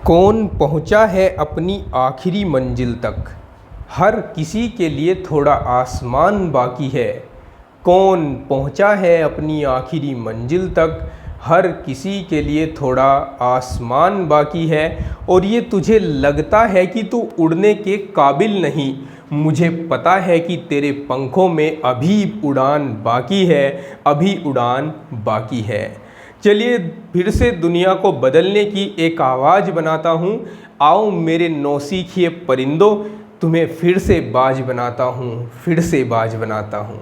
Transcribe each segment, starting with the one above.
कौन पहुंचा है अपनी आखिरी मंजिल तक, हर किसी के लिए थोड़ा आसमान बाकी है। कौन पहुंचा है अपनी आखिरी मंजिल तक, हर किसी के लिए थोड़ा आसमान बाकी है। और ये तुझे लगता है कि तू उड़ने के काबिल नहीं, मुझे पता है कि तेरे पंखों में अभी उड़ान बाकी है, अभी उड़ान बाकी है। चलिए फिर से दुनिया को बदलने की एक आवाज़ बनाता हूँ। आओ मेरे नौसीखिए परिंदों, तुम्हें फिर से बाज बनाता हूँ, फिर से बाज बनाता हूँ।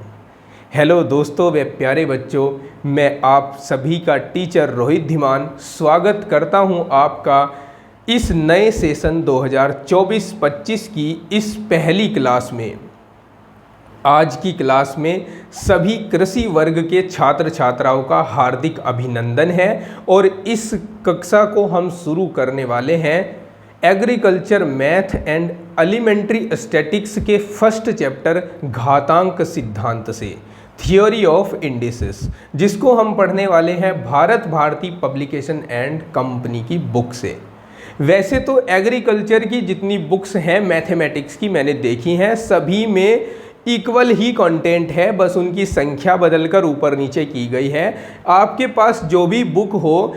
हेलो दोस्तों व प्यारे बच्चों, मैं आप सभी का टीचर रोहित धीमान स्वागत करता हूँ आपका इस नए सेशन 2024-25 की इस पहली क्लास में। आज की क्लास में सभी कृषि वर्ग के छात्र छात्राओं का हार्दिक अभिनंदन है और इस कक्षा को हम शुरू करने वाले हैं agriculture math and elementary statistics के फर्स्ट चैप्टर घातांक सिद्धांत से, थियोरी ऑफ इंडिसेस, जिसको हम पढ़ने वाले हैं Bharat Bharati publication and company की बुक से। वैसे तो एग्रीकल्चर की जितनी बुक्स हैं मैथमेटिक्स की मैंने देखी हैं, सभी में इक्वल ही कंटेंट है, बस उनकी संख्या बदलकर ऊपर नीचे की गई है। आपके पास जो भी बुक हो,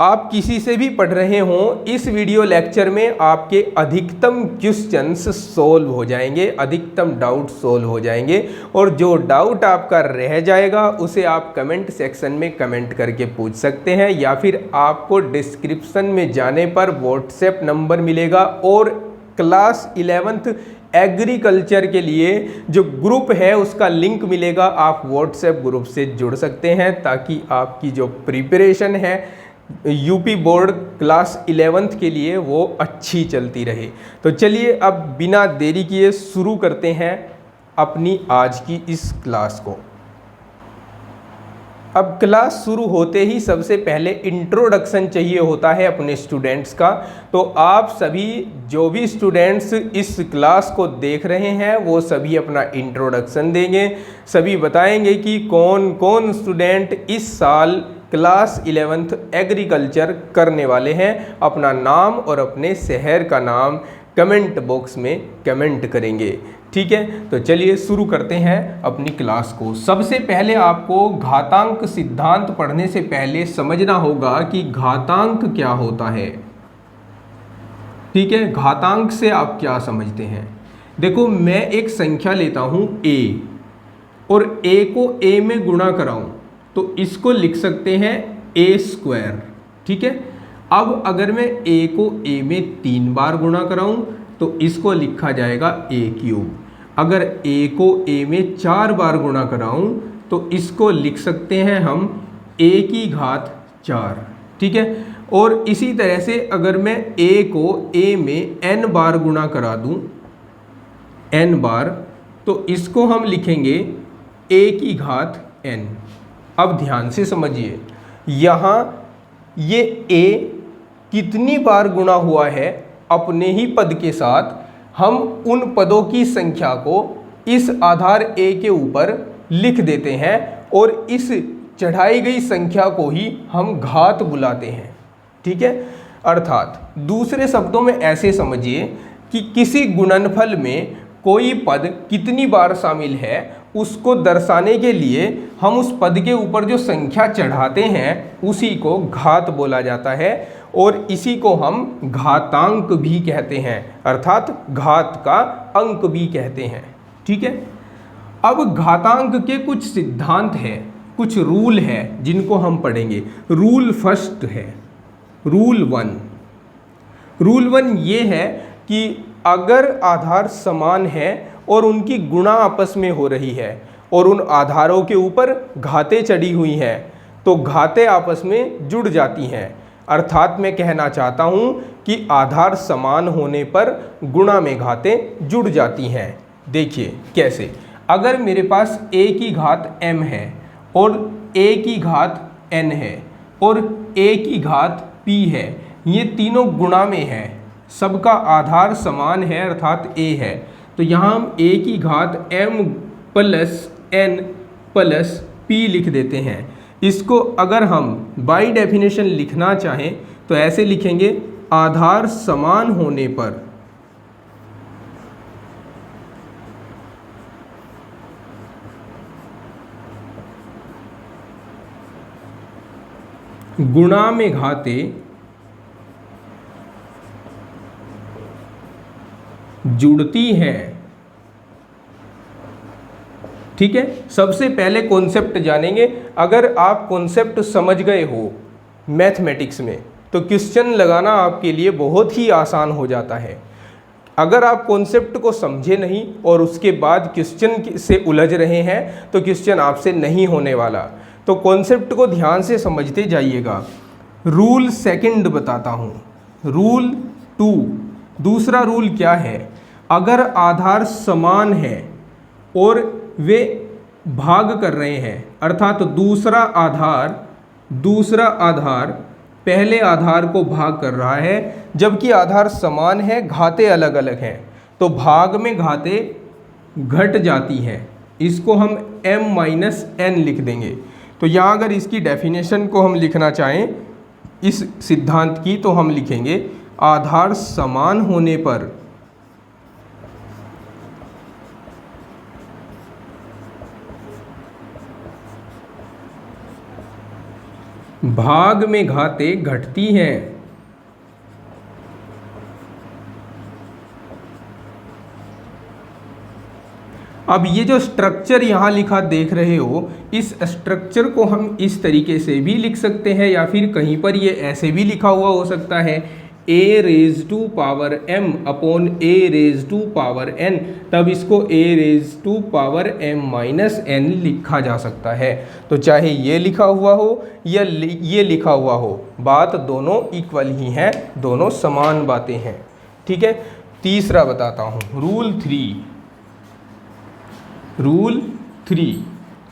आप किसी से भी पढ़ रहे हों, इस वीडियो लेक्चर में आपके अधिकतम क्वेश्चंस सोल्व हो जाएंगे, अधिकतम डाउट सोल्व हो जाएंगे। और जो डाउट आपका रह जाएगा उसे आप कमेंट सेक्शन में कमेंट करके पूछ सकते हैं, या फिर आपको डिस्क्रिप्शन में जाने पर व्हाट्सएप नंबर मिलेगा और क्लास 11th एग्रीकल्चर के लिए जो ग्रुप है उसका लिंक मिलेगा। आप व्हाट्सएप ग्रुप से जुड़ सकते हैं ताकि आपकी जो प्रिपरेशन है यूपी बोर्ड क्लास 11th के लिए वो अच्छी चलती रहे। तो चलिए अब बिना देरी किए शुरू करते हैं अपनी आज की इस क्लास को। अब क्लास शुरू होते ही सबसे पहले इंट्रोडक्शन चाहिए होता है अपने स्टूडेंट्स का। तो आप सभी जो भी स्टूडेंट्स इस क्लास को देख रहे हैं वो सभी अपना इंट्रोडक्शन देंगे, सभी बताएंगे कि कौन कौन स्टूडेंट इस साल क्लास 11th एग्रीकल्चर करने वाले हैं। अपना नाम और अपने शहर का नाम कमेंट बॉक्स में कमेंट करेंगे, ठीक है। तो चलिए शुरू करते हैं अपनी क्लास को। सबसे पहले आपको घातांक सिद्धांत पढ़ने से पहले समझना होगा कि घातांक क्या होता है, ठीक है। घातांक से आप क्या समझते हैं? देखो, मैं एक संख्या लेता हूं a और a को a में गुणा कराऊं तो इसको लिख सकते हैं a², ठीक है। अब अगर मैं a को a में 3 बार गुणा कराऊं तो इसको लिखा जाएगा a³। अगर a को a में 4 बार गुणा कराऊं तो इसको लिख सकते हैं हम a⁴, ठीक है। और इसी तरह से अगर मैं a को a में n बार गुणा करा दूं, n बार, तो इसको हम लिखेंगे a⁴n। अब ध्यान से समझिए, यहाँ ये a कितनी बार गुणा हुआ है अपने ही पद के साथ, हम उन पदों की संख्या को इस आधार a के ऊपर लिख देते हैं और इस चढ़ाई गई संख्या को ही हम घात बुलाते हैं, ठीक है। अर्थात दूसरे शब्दों में ऐसे समझिए कि किसी गुणनफल में कोई पद कितनी बार शामिल है उसको दर्शाने के लिए हम उस पद के ऊपर जो संख्या चढ़ाते हैं उसी को घात बोला जाता है और इसी को हम घातांक भी कहते हैं, अर्थात घात का अंक भी कहते हैं, ठीक है। अब घातांक के कुछ सिद्धांत हैं, कुछ रूल है जिनको हम पढ़ेंगे। रूल फर्स्ट है रूल 1। रूल 1 ये है कि अगर आधार समान है और उनकी गुणा आपस में हो रही है और उन आधारों के ऊपर घातें चढ़ी हुई हैं तो घातें आपस में जुड़ जाती हैं। अर्थात मैं कहना चाहता हूँ कि आधार समान होने पर गुणा में घातें जुड़ जाती हैं। देखिए कैसे, अगर मेरे पास a⁴m है और a⁴n है और a⁴p है, ये तीनों गुणा में है, सबका आधार समान है अर्थात a है, तो यहाँ हम a⁴m + n + p लिख देते हैं। इसको अगर हम बाय डेफिनेशन लिखना चाहें तो ऐसे लिखेंगे, आधार समान होने पर गुणा में घाते जुड़ती हैं। ठीक है, सबसे पहले कॉन्सेप्ट जानेंगे। अगर आप कॉन्सेप्ट समझ गए हो मैथमेटिक्स में तो क्वेश्चन लगाना आपके लिए बहुत ही आसान हो जाता है। अगर आप कॉन्सेप्ट को समझे नहीं और उसके बाद क्वेश्चन से उलझ रहे हैं तो क्वेश्चन आपसे नहीं होने वाला। तो कॉन्सेप्ट को ध्यान से समझते जाइएगा। रूल सेकंड बताता हूँ। रूल 2, दूसरा रूल क्या है, अगर आधार समान है और वे भाग कर रहे हैं, अर्थात दूसरा आधार पहले आधार को भाग कर रहा है, जबकि आधार समान है, घातें अलग अलग हैं, तो भाग में घातें घट जाती हैं। इसको हम m-n लिख देंगे। तो यहाँ अगर इसकी डेफिनेशन को हम लिखना चाहें इस सिद्धांत की, तो हम लिखेंगे आधार समान होने पर भाग में घातें घटती हैं। अब ये जो स्ट्रक्चर यहाँ लिखा देख रहे हो, इस स्ट्रक्चर को हम इस तरीके से भी लिख सकते हैं या फिर कहीं पर ये ऐसे भी लिखा हुआ हो सकता है, a⁻m अपॉन a⁻n, तब इसको a⁻m-n लिखा जा सकता है। तो चाहे ये लिखा हुआ हो या ये लिखा हुआ हो, बात दोनों इक्वल ही हैं, दोनों समान बातें हैं। ठीक है, तीसरा बताता हूँ, रूल 3।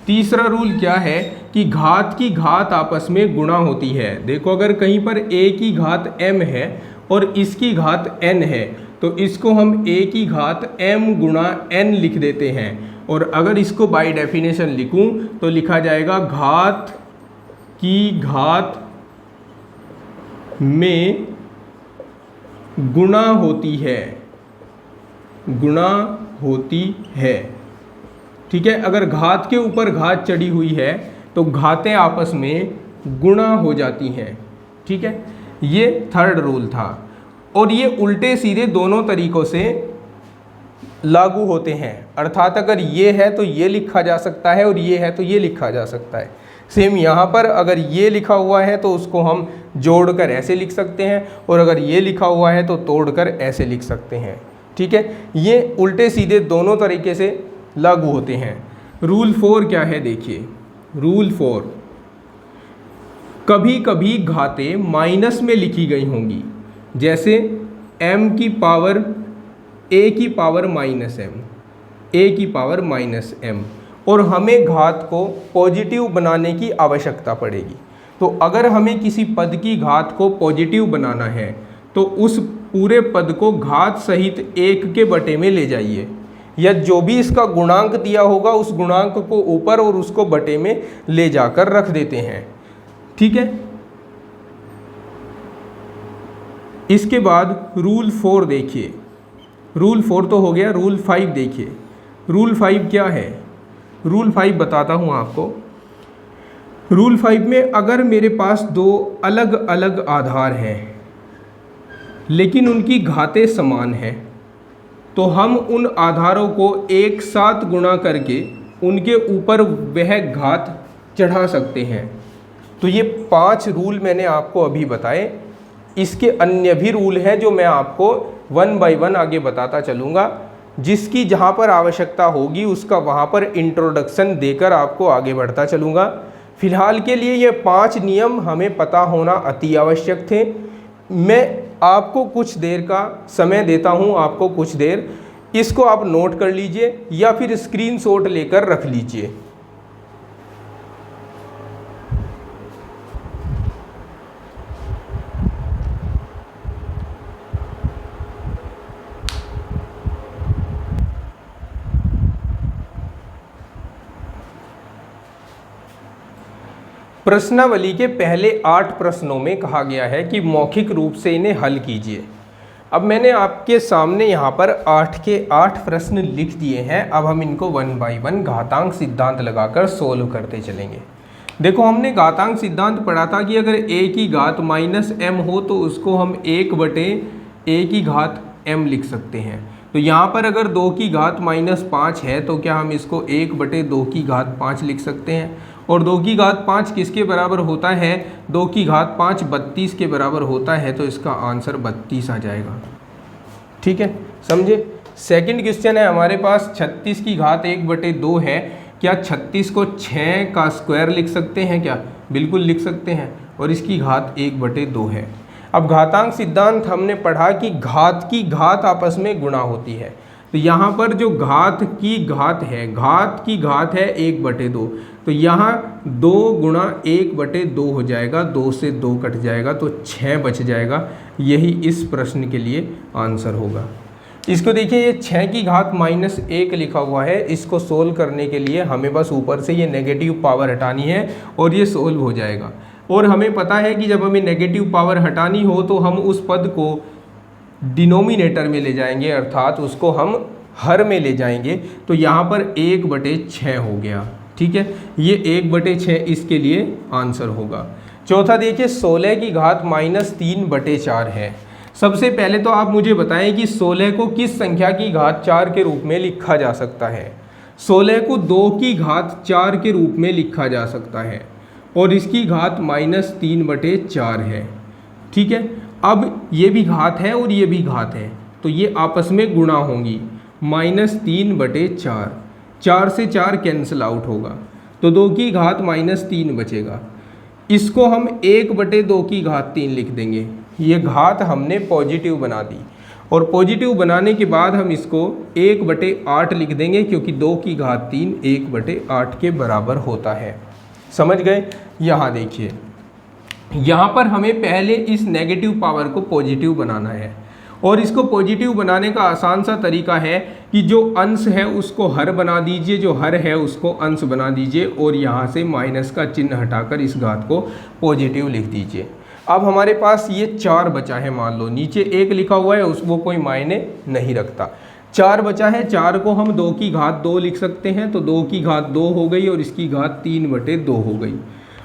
तीसरा रूल क्या है कि घात की घात आपस में गुणा होती है। देखो, अगर कहीं पर a की घात m है और इसकी घात n है तो इसको हम a की घात m गुणा n लिख देते हैं। और अगर इसको बाय डेफिनेशन लिखूं तो लिखा जाएगा घात की घात में गुणा होती है। ठीक है, अगर घात के ऊपर घात चढ़ी हुई है तो घातें आपस में गुणा हो जाती हैं। ठीक है, ये थर्ड रूल था और ये उल्टे सीधे दोनों तरीक़ों से लागू होते हैं। अर्थात अगर ये है तो ये लिखा जा सकता है और ये है तो ये लिखा जा सकता है। सेम यहाँ पर अगर ये लिखा हुआ है तो उसको हम जोड़कर ऐसे लिख सकते हैं और अगर ये लिखा हुआ है तो तोड़कर ऐसे लिख सकते हैं। ठीक है, ये उल्टे सीधे दोनों तरीके से लागू होते हैं। रूल 4 क्या है, देखिए रूल 4, कभी कभी घातें माइनस में लिखी गई होंगी, जैसे m की पावर a की पावर माइनस m, और हमें घात को पॉजिटिव बनाने की आवश्यकता पड़ेगी। तो अगर हमें किसी पद की घात को पॉजिटिव बनाना है तो उस पूरे पद को घात सहित 1 के बटे में ले जाइए, या जो भी इसका गुणांक दिया होगा उस गुणांक को ऊपर और उसको बटे में ले जाकर रख देते हैं। ठीक है, इसके बाद रूल 4 देखिए। रूल 4 तो हो गया, रूल 5 देखिए। रूल 5 क्या है, रूल 5 बताता हूँ आपको। रूल 5 में अगर मेरे पास दो अलग अलग आधार हैं लेकिन उनकी घातें समान हैं तो हम उन आधारों को एक साथ गुणा करके उनके ऊपर वह घात चढ़ा सकते हैं। तो ये 5 रूल मैंने आपको अभी बताए। इसके अन्य भी रूल हैं जो मैं आपको 1 बाय 1 आगे बताता चलूँगा। जिसकी जहाँ पर आवश्यकता होगी उसका वहाँ पर इंट्रोडक्शन देकर आपको आगे बढ़ता चलूँगा। फिलहाल के लिए ये 5 नियम हमें पता होना अति आवश्यक थे। मैं आपको कुछ देर का समय देता हूँ, आपको कुछ देर, इसको आप नोट कर लीजिए या फिर स्क्रीनशॉट लेकर रख लीजिए। प्रश्नावली के पहले 8 प्रश्नों में कहा गया है कि मौखिक रूप से इन्हें हल कीजिए। अब मैंने आपके सामने यहाँ पर 8 के 8 प्रश्न लिख दिए हैं। अब हम इनको 1 बाय 1 घातांक सिद्धांत लगाकर सोल्व करते चलेंगे। देखो, हमने घातांक सिद्धांत पढ़ा था कि अगर a की घात -m हो तो उसको हम 1/a की घात m लिख सकते हैं। तो यहाँ पर अगर 2 की घात -5 है तो क्या हम इसको 1/2 की घात 5 लिख सकते हैं। और 2 की घात 5 किसके बराबर होता है? 2 की घात 5 32 के बराबर होता है, तो इसका आंसर 32 आ जाएगा। ठीक है, समझे। सेकंड क्वेश्चन है हमारे पास 36 की घात 1/2 है। क्या 36 को 6 का स्क्वायर लिख सकते हैं क्या? बिल्कुल लिख सकते हैं। और इसकी घात 1/2 है। अब घातांक सिद्धांत हमने पढ़ा कि घात की घात आपस में गुणा होती है। तो यहाँ पर जो घात की घात है 1/2, तो यहाँ 2 गुणा 1/2 हो जाएगा, 2 से 2 कट जाएगा तो 6 बच जाएगा। यही इस प्रश्न के लिए आंसर होगा। इसको देखिए, ये 6 की घात -1 लिखा हुआ है। इसको सोल्व करने के लिए हमें बस ऊपर से ये नेगेटिव पावर हटानी है और ये सोल्व हो जाएगा। और हमें पता है कि जब हमें नेगेटिव पावर हटानी हो तो हम उस पद को डिनोमिनेटर में ले जाएंगे, अर्थात उसको हम हर में ले जाएंगे। तो यहाँ पर 1/6 हो गया। ठीक है, ये 1/6 इसके लिए आंसर होगा। चौथा देखिए, 16 की घात -3/4 है। सबसे पहले तो आप मुझे बताएं कि 16 को किस संख्या की घात 4 के रूप में लिखा जा सकता है। 16 को 2 की घात 4 के रूप में लिखा जा सकता है और इसकी घात -3/4 है। ठीक है, अब ये भी घात है और ये भी घात है, तो ये आपस में गुणा होंगी। -3/4, 4 से 4 कैंसिल आउट होगा, तो 2 की घात -3 बचेगा। इसको हम 1/2 की घात 3 लिख देंगे। ये घात हमने पॉजिटिव बना दी और पॉजिटिव बनाने के बाद हम इसको 1/8 लिख देंगे, क्योंकि 2 की घात 3 1/8 के बराबर होता है। समझ गए। यहाँ देखिए, यहाँ पर हमें पहले इस नेगेटिव पावर को पॉजिटिव बनाना है और इसको पॉजिटिव बनाने का आसान सा तरीका है कि जो अंश है उसको हर बना दीजिए, जो हर है उसको अंश बना दीजिए और यहाँ से माइनस का चिन्ह हटाकर इस घात को पॉजिटिव लिख दीजिए। अब हमारे पास ये 4 बचा है। मान लो नीचे 1 लिखा हुआ है, उसको कोई मायने नहीं रखता। 4 बचा है, 4 को हम 2 की घात 2 लिख सकते हैं, तो 2 की घात 2 हो गई और इसकी घात 3/2 हो गई।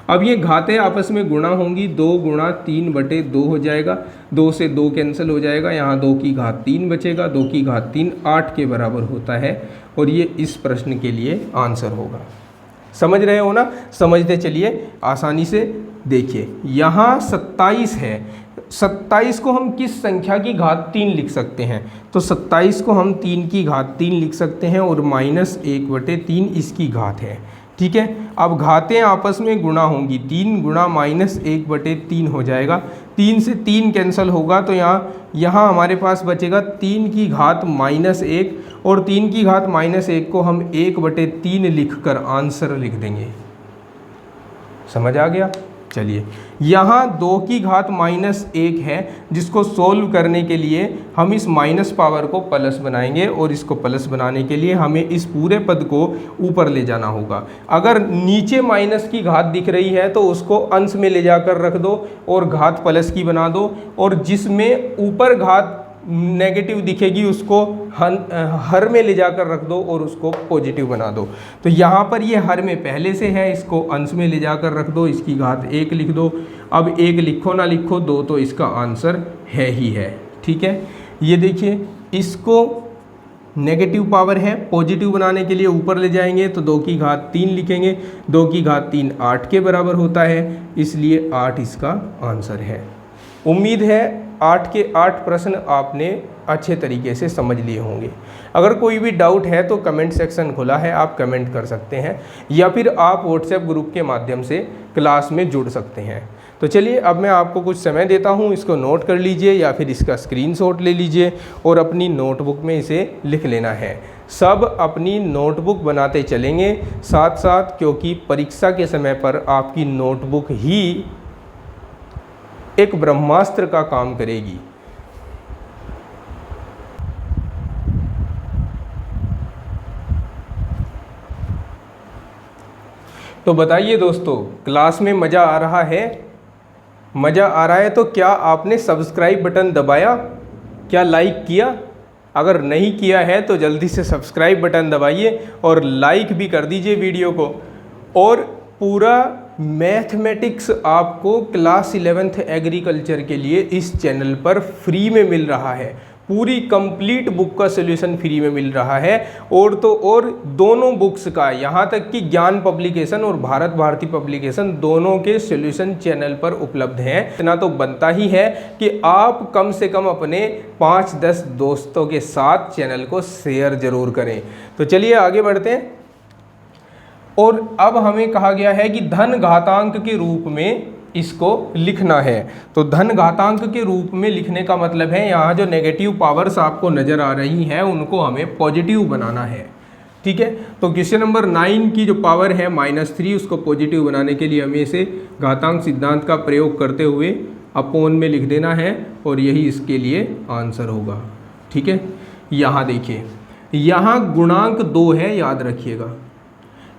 अब ये घातें आपस में गुणा होंगी, 2 गुणा 3/2 हो जाएगा, 2 से 2 कैंसिल हो जाएगा, यहाँ 2 की घात 3 बचेगा, 2 की घात 3 8 के बराबर होता है और ये इस प्रश्न के लिए आंसर होगा। समझ रहे हो ना? समझते चलिए आसानी से। देखिए, यहाँ 27 है। 27 को हम किस संख्या की घात 3 लिख सकते हैं? तो 27 को हम 3 की घात 3 लिख सकते हैं और -1/3 इसकी घात है। ठीक है, अब घातें आपस में गुणा होंगी, 3 गुणा -1/3 हो जाएगा, 3 से 3 कैंसिल होगा, तो यहाँ हमारे पास बचेगा 3 की घात -1 और 3 की घात -1 को हम 1/3 लिखकर आंसर लिख देंगे। समझ आ गया? चलिए, यहाँ 2 की घात -1 है, जिसको सोल्व करने के लिए हम इस माइनस पावर को प्लस बनाएंगे और इसको प्लस बनाने के लिए हमें इस पूरे पद को ऊपर ले जाना होगा। अगर नीचे माइनस की घात दिख रही है तो उसको अंश में ले जाकर रख दो और घात प्लस की बना दो, और जिसमें ऊपर घात नेगेटिव दिखेगी उसको हर में ले जाकर रख दो और उसको पॉजिटिव बना दो। तो यहाँ पर ये हर में पहले से है, इसको अंश में ले जाकर रख दो, इसकी घात 1 लिख दो। अब 1 लिखो ना लिखो, 2 तो इसका आंसर है ही है। ठीक है, ये देखिए, इसको नेगेटिव पावर है, पॉजिटिव बनाने के लिए ऊपर ले जाएंगे तो 2 की घात 3 लिखेंगे, 2 की घात 3 8 के बराबर होता है, इसलिए 8 इसका आंसर है। उम्मीद है 8 के 8 प्रश्न आपने अच्छे तरीके से समझ लिए होंगे। अगर कोई भी डाउट है तो कमेंट सेक्शन खुला है, आप कमेंट कर सकते हैं या फिर आप व्हाट्सएप ग्रुप के माध्यम से क्लास में जुड़ सकते हैं। तो चलिए, अब मैं आपको कुछ समय देता हूं, इसको नोट कर लीजिए या फिर इसका स्क्रीनशॉट ले लीजिए और अपनी नोटबुक में इसे लिख लेना है। सब अपनी नोटबुक बनाते चलेंगे साथ साथ, क्योंकि परीक्षा के समय पर आपकी नोटबुक ही एक ब्रह्मास्त्र का काम करेगी। तो बताइए दोस्तों, क्लास में मज़ा आ रहा है? मज़ा आ रहा है तो क्या आपने सब्सक्राइब बटन दबाया? क्या लाइक किया? अगर नहीं किया है तो जल्दी से सब्सक्राइब बटन दबाइए और लाइक भी कर दीजिए वीडियो को। और पूरा मैथमेटिक्स आपको क्लास 11th एग्रीकल्चर के लिए इस चैनल पर फ्री में मिल रहा है। पूरी कंप्लीट बुक का सॉल्यूशन फ्री में मिल रहा है। और तो और दोनों बुक्स का, यहाँ तक कि ज्ञान पब्लिकेशन और भारत भारती पब्लिकेशन, दोनों के सॉल्यूशन चैनल पर उपलब्ध हैं। इतना तो बनता ही है कि आप कम से कम अपने 5-10 दोस्तों के साथ चैनल को शेयर जरूर करें। तो चलिए आगे बढ़ते हैं। और अब हमें कहा गया है कि धन घातांक के रूप में इसको लिखना है। तो धन घातांक के रूप में लिखने का मतलब है यहाँ जो नेगेटिव पावर्स आपको नज़र आ रही हैं उनको हमें पॉजिटिव बनाना है। ठीक है, तो क्वेश्चन नंबर 9 की जो पावर है -3, उसको पॉजिटिव बनाने के लिए हमें इसे घातांक सिद्धांत का प्रयोग करते हुए अपोन में लिख देना है और यही इसके लिए आंसर होगा। ठीक है, यहाँ देखिए, यहाँ गुणांक 2 है, याद रखिएगा।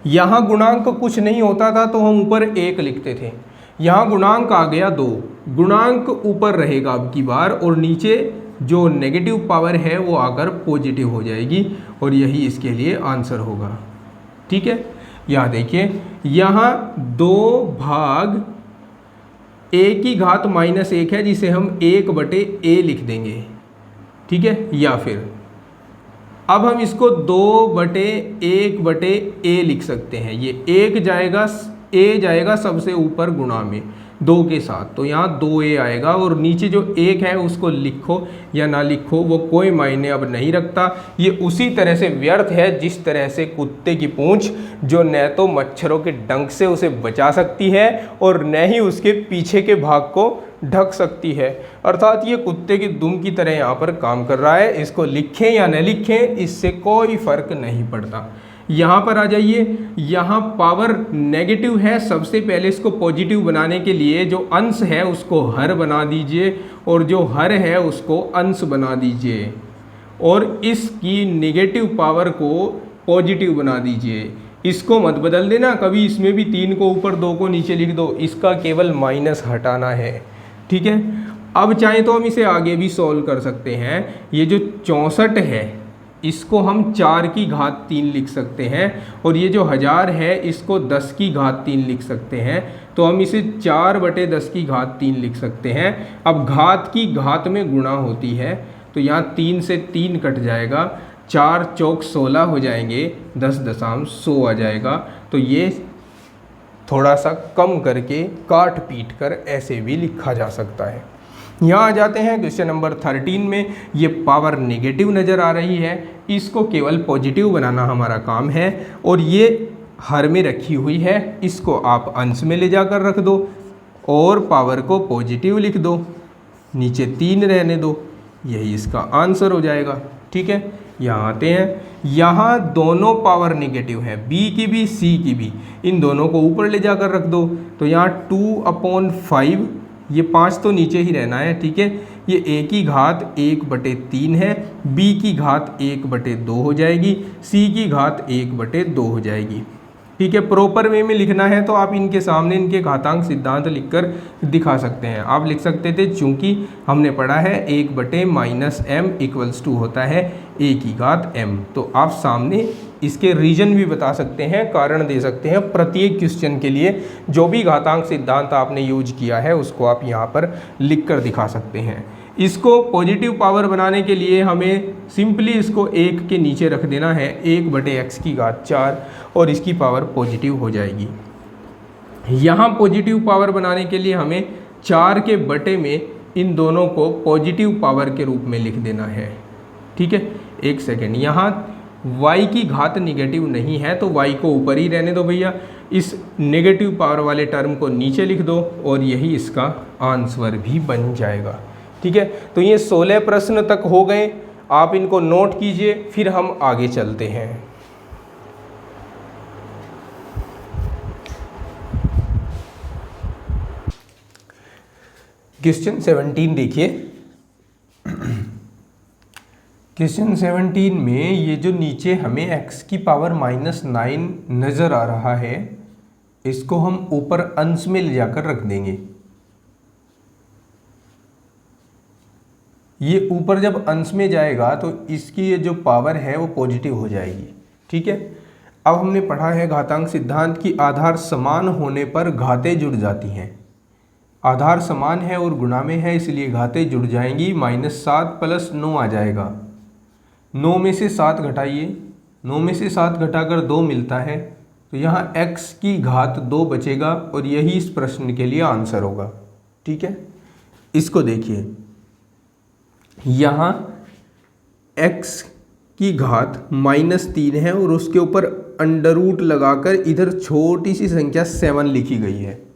यहाँ गुणांक कुछ नहीं होता था तो हम ऊपर 1 लिखते थे। यहाँ गुणांक आ गया 2, गुणांक ऊपर रहेगा अब की बार और नीचे जो नेगेटिव पावर है वो आकर पॉजिटिव हो जाएगी और यही इसके लिए आंसर होगा। ठीक है, यहाँ देखिए, यहाँ 2 भाग a की घात -1 है जिसे हम 1/a लिख देंगे। ठीक है, या फिर अब हम इसको 2/1/a लिख सकते हैं। ये 1 जाएगा, a जाएगा सबसे ऊपर गुणा में 2 के साथ, तो यहाँ 2a आएगा और नीचे जो 1 है उसको लिखो या ना लिखो वो कोई मायने अब नहीं रखता। ये उसी तरह से व्यर्थ है जिस तरह से कुत्ते की पूंछ, जो न तो मच्छरों के डंक से उसे बचा सकती है और न ही उसके पीछे के भाग को ढक सकती है। अर्थात ये कुत्ते की दुम की तरह यहाँ पर काम कर रहा है। इसको लिखें या न लिखें इससे कोई फर्क नहीं पड़ता। यहाँ पर आ जाइए, यहाँ पावर नेगेटिव है, सबसे पहले इसको पॉजिटिव बनाने के लिए जो अंश है उसको हर बना दीजिए और जो हर है उसको अंश बना दीजिए और इसकी नेगेटिव पावर को पॉजिटिव बना दीजिए। इसको मत बदल देना कभी, इसमें भी 3 को ऊपर 2 को नीचे लिख दो, इसका केवल माइनस हटाना है। ठीक है, अब चाहे तो हम इसे आगे भी सॉल्व कर सकते हैं। ये जो 64 है इसको हम 4 की घात 3 लिख सकते हैं और ये जो 1000 है इसको 10 की घात 3 लिख सकते हैं। तो हम इसे 4/10 की घात 3 लिख सकते हैं। अब घात की घात में गुणा होती है तो यहाँ 3 से 3 कट जाएगा, 4 चौक 16 हो जाएंगे, 10.100 आ जाएगा। तो ये थोड़ा सा कम करके काट पीट कर ऐसे भी लिखा जा सकता है। यहाँ आ जाते हैं क्वेश्चन नंबर 13 में। ये पावर नेगेटिव नज़र आ रही है, इसको केवल पॉजिटिव बनाना हमारा काम है और ये हर में रखी हुई है, इसको आप अंश में ले जाकर रख दो और पावर को पॉजिटिव लिख दो, नीचे 3 रहने दो, यही इसका आंसर हो जाएगा। ठीक है, यहाँ आते हैं, यहाँ दोनों पावर नेगेटिव है, b की भी c की भी, इन दोनों को ऊपर ले जाकर रख दो। तो यहाँ 2/5, ये 5 तो नीचे ही रहना है। ठीक है, ये a की घात 1/3 है, b की घात 1/2 हो जाएगी, c की घात 1/2 हो जाएगी। ठीक है, प्रॉपर वे में लिखना है तो आप इनके सामने इनके घातांक सिद्धांत लिखकर दिखा सकते हैं। आप लिख सकते थे, चूंकि हमने पढ़ा है 1/-m = होता है a की घात m, तो आप सामने इसके रीजन भी बता सकते हैं, कारण दे सकते हैं। प्रत्येक क्वेश्चन के लिए जो भी घातांक सिद्धांत आपने यूज किया है उसको आप यहाँ पर लिख कर दिखा सकते हैं। इसको पॉजिटिव पावर बनाने के लिए हमें सिंपली इसको 1 के नीचे रख देना है, 1/x की घात 4, और इसकी पावर पॉजिटिव हो जाएगी। यहाँ पॉजिटिव पावर बनाने के लिए हमें 4 के बटे में इन दोनों को पॉजिटिव पावर के रूप में लिख देना है। ठीक है, एक सेकेंड, यहाँ y की घात निगेटिव नहीं है तो y को ऊपर ही रहने दो भैया, इस नेगेटिव पावर वाले टर्म को नीचे लिख दो और यही इसका आंसर भी बन जाएगा। ठीक है, तो ये 16 प्रश्न तक हो गए, आप इनको नोट कीजिए, फिर हम आगे चलते हैं। क्वेश्चन 17 देखिए। क्वेश्चन 17 में ये जो नीचे हमें x की पावर -9 नज़र आ रहा है, इसको हम ऊपर अंश में ले जाकर रख देंगे। ये ऊपर जब अंश में जाएगा तो इसकी ये जो पावर है वो पॉजिटिव हो जाएगी। ठीक है, अब हमने पढ़ा है घातांक सिद्धांत की आधार समान होने पर घातें जुड़ जाती हैं। आधार समान है और गुणा में है इसलिए घातें जुड़ जाएंगी। -7 + 9 आ जाएगा। 9 में से 7 घटाइए, 9 में से 7 घटाकर 2 मिलता है, तो यहाँ x की घात 2 बचेगा और यही इस प्रश्न के लिए आंसर होगा। ठीक है, इसको देखिए, यहाँ x की घात -3 है और उसके ऊपर अंडर रूट लगाकर इधर छोटी सी संख्या 7 लिखी गई है।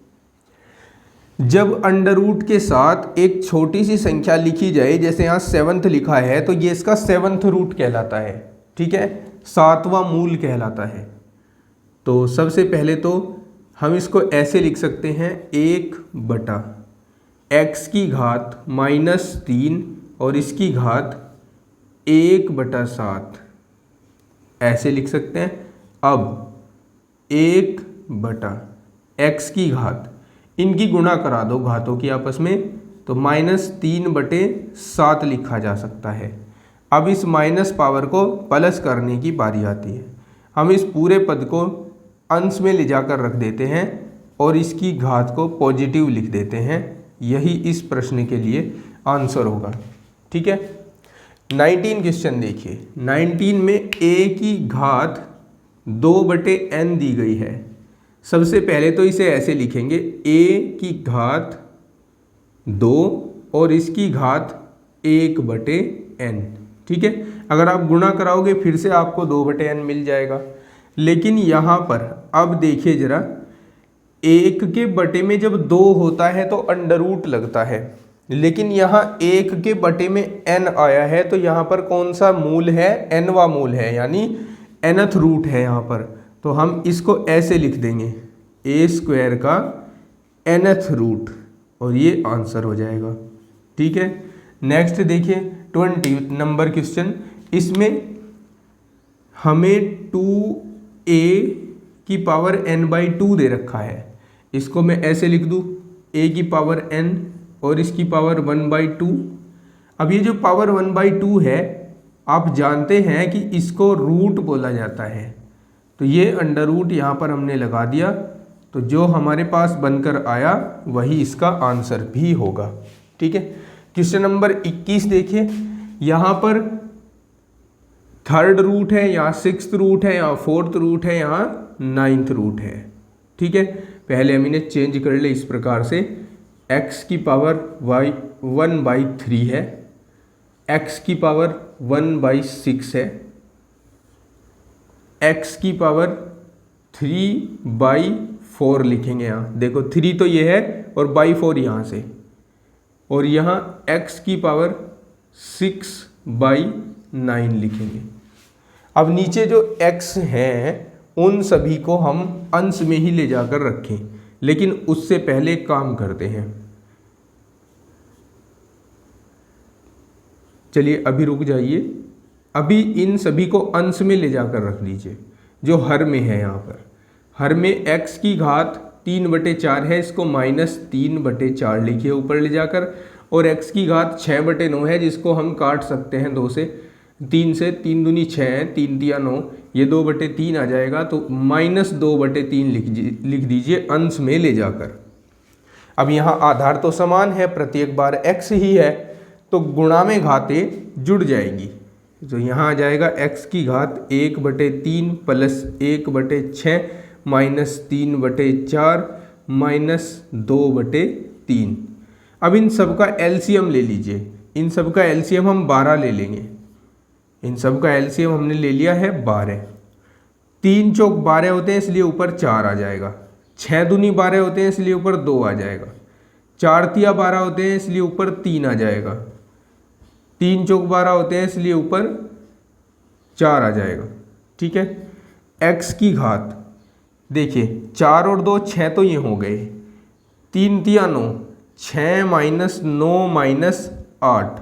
जब अंडर रूट के साथ एक छोटी सी संख्या लिखी जाए, जैसे यहाँ 7th लिखा है, तो ये इसका 7th रूट कहलाता है। ठीक है, 7वां मूल कहलाता है। तो सबसे पहले तो हम इसको ऐसे लिख सकते हैं, 1/x की घात -3 और इसकी घात 1/7 ऐसे लिख सकते हैं। अब 1/x की घात, इनकी गुणा करा दो घातों की आपस में, तो -3/7 लिखा जा सकता है। अब इस माइनस पावर को प्लस करने की बारी आती है। हम इस पूरे पद को अंश में ले जाकर रख देते हैं और इसकी घात को पॉजिटिव लिख देते हैं। यही इस प्रश्न के लिए आंसर होगा। ठीक है, 19 क्वेश्चन देखिए। 19 में a की घात 2/n दी गई है। सबसे पहले तो इसे ऐसे लिखेंगे, a की घात 2 और इसकी घात 1/n। ठीक है, अगर आप गुणा कराओगे फिर से आपको 2/n मिल जाएगा। लेकिन यहाँ पर अब देखिए जरा, 1 के बटे में जब 2 होता है तो अंडर रूट लगता है, लेकिन यहाँ 1 के बटे में n आया है, तो यहाँ पर कौन सा मूल है? nवां मूल है, यानी nth रूट है यहाँ पर। तो हम इसको ऐसे लिख देंगे, a² का nth रूट, और ये आंसर हो जाएगा। ठीक है, नेक्स्ट देखिए 20 नंबर क्वेश्चन। इसमें हमें 2a की पावर n/2 दे रखा है। इसको मैं ऐसे लिख दूँ, a की पावर n और इसकी पावर 1/2। अब ये जो पावर 1/2 है, आप जानते हैं कि इसको रूट बोला जाता है, तो ये अंडर रूट यहाँ पर हमने लगा दिया, तो जो हमारे पास बनकर आया वही इसका आंसर भी होगा। ठीक है, क्वेश्चन नंबर 21 देखिए। यहाँ पर 3rd रूट है, यहाँ 6th रूट है, यहाँ 4th रूट है, यहाँ 9th रूट है। ठीक है, पहले हम इन्हें चेंज कर ले इस प्रकार से, x की पावर 1/3 है, x की पावर 1/6 है, x की पावर 3/4 लिखेंगे। यहाँ देखो 3 तो ये है और 4 यहाँ से, और यहाँ x की पावर 6/9 लिखेंगे। अब नीचे जो x हैं उन सभी को हम अंश में ही ले जाकर रखें, लेकिन उससे पहले काम करते हैं। चलिए अभी रुक जाइए, अभी इन सभी को अंश में ले जाकर रख दीजिए। जो हर में है, यहाँ पर हर में x की घात 3/4 है, इसको -3/4 लिखिए ऊपर ले जाकर, और x की घात 6/9 है, जिसको हम काट सकते हैं 2 से, 3 से, 3 दूनी 6 है, 3 तिया 9, ये 2/3 आ जाएगा, तो -2/3 लिख दीजिए अंश में ले जाकर। अब यहाँ आधार तो समान है, प्रत्येक बार x ही है, तो गुणा में घातें जुड़ जाएंगी। तो यहाँ आ जाएगा x की घात 1/3 + 1/6 -3/4 -2/3। अब इन सब का एलसीएम ले लीजिए। इन सब का एलसीएम हम 12 ले लेंगे। इन सब का एलसीएम हमने ले लिया है 12। 3 चौक 12 होते हैं, इसलिए ऊपर 4 आ जाएगा। 6 दूनी 12 होते हैं, इसलिए ऊपर 2 आ जाएगा। 4 तिया 12 होते हैं, इसलिए ऊपर 3 आ जाएगा। 3 चौक 12 होते हैं, इसलिए ऊपर 4 आ जाएगा। ठीक है, x की घात देखिए 4 और 2 6 तो ये हो गए, 3 तिया 9, 6 - 9 - 8